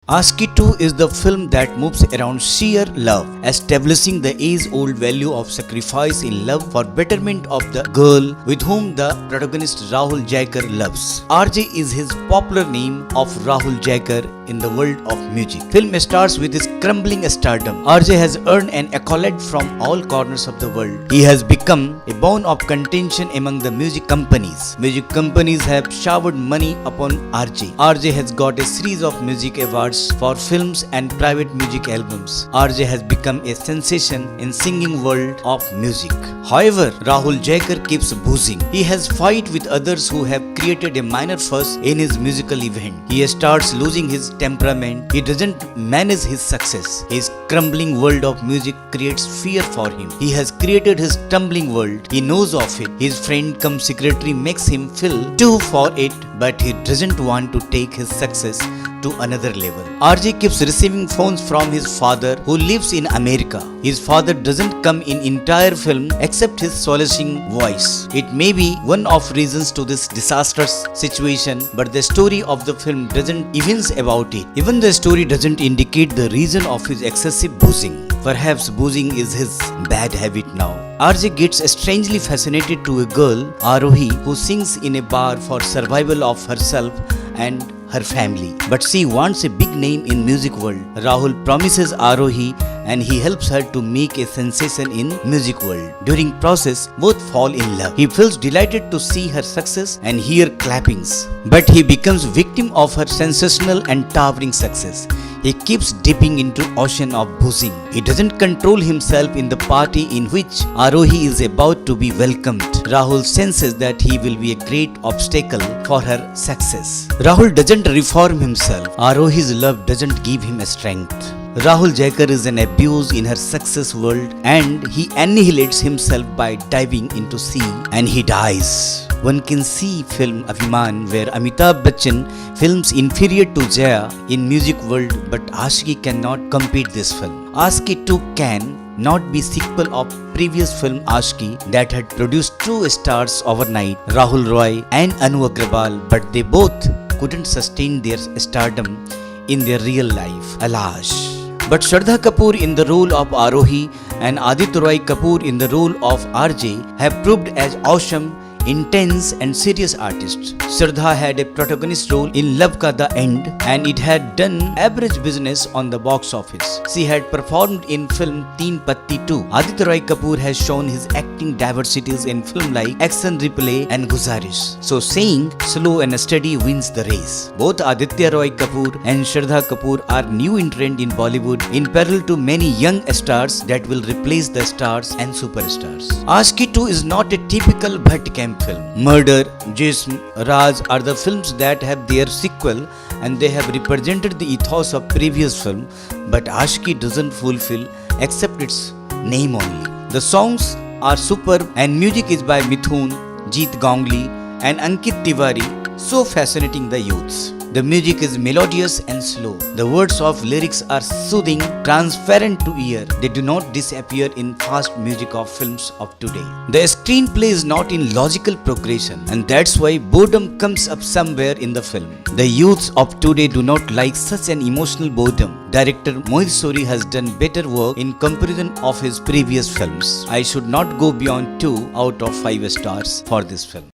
Aski 2 is the film that moves around sheer love, establishing the age-old value of sacrifice in love for betterment of the girl with whom the protagonist Rahul Jaikar loves. RJ is his popular name of Rahul Jaikar in the world of music. Film starts with his crumbling stardom. RJ has earned an accolade from all corners of the world. He has become a bone of contention among the music companies. Music companies have showered money upon RJ. RJ has got a series of music awards for films and private music albums. RJ has become a sensation in singing world of music. However, Rahul Jaikar keeps boozing. He has fight with others who have created a minor fuss in his musical event. He starts losing his temperament. He doesn't manage his success. His crumbling world of music creates fear for him. He has created his tumbling world. He knows of it. His friend cum secretary makes him feel too for it, but he doesn't want to take his success to another level. RJ keeps receiving phones from his father who lives in America. His father doesn't come in entire film except his solacing voice. It may be one of reasons to this disastrous situation, but the story of the film doesn't evince about it. Even the story doesn't indicate the reason of his excessive boozing. Perhaps boozing is his bad habit now. RJ gets strangely fascinated to a girl, Arohi, who sings in a bar for survival of herself and her family. But she wants a big name in music world. Rahul promises Arohi and he helps her to make a sensation in music world. During process, both fall in love. He feels delighted to see her success and hear clappings. But he becomes victim of her sensational and towering success. He keeps dipping into ocean of boozing. He doesn't control himself in the party in which Arohi is about to be welcomed. Rahul senses that he will be a great obstacle for her success. Rahul doesn't reform himself. Arohi's love doesn't give him strength. Rahul Jaikar is an abuse in her success world and he annihilates himself by diving into sea and he dies. One can see film Abhiman where Amitabh Bachchan films inferior to Jaya in music world, but Aasiki cannot compete this film. Aasiki 2 can not be sequel of previous film Aasiki that had produced two stars overnight, Rahul Roy and Anu Agrawal, but they both couldn't sustain their stardom in their real life. Alas. But Shraddha Kapoor in the role of Arohi and Aditya Roy Kapoor in the role of RJ have proved as awesome, intense and serious artists. Shraddha had a protagonist role in Love Ka The End and it had done average business on the box office. She had performed in film Teen Patti 2. Aditya Roy Kapoor has shown his acting diversities in film like Action Replay and Guzarish. So saying slow and steady wins the race. Both Aditya Roy Kapoor and Shraddha Kapoor are new entrant in Bollywood in parallel to many young stars that will replace the stars and superstars. Aasiki 2 is not a typical Bhatt camp film. Murder, Jism, Raj are the films that have their sequel and they have represented the ethos of previous film, but Aasiki doesn't fulfill except its name only. The songs are superb and music is by Mithun, Jeet Gongli and Ankit Tiwari, so fascinating the youths. The music is melodious and slow. The words of lyrics are soothing, transparent to ear. They do not disappear in fast music of films of today. The screenplay is not in logical progression and that's why boredom comes up somewhere in the film. The youths of today do not like such an emotional boredom. Director Mohit Suri has done better work in comparison of his previous films. I should not go beyond 2 out of 5 stars for this film.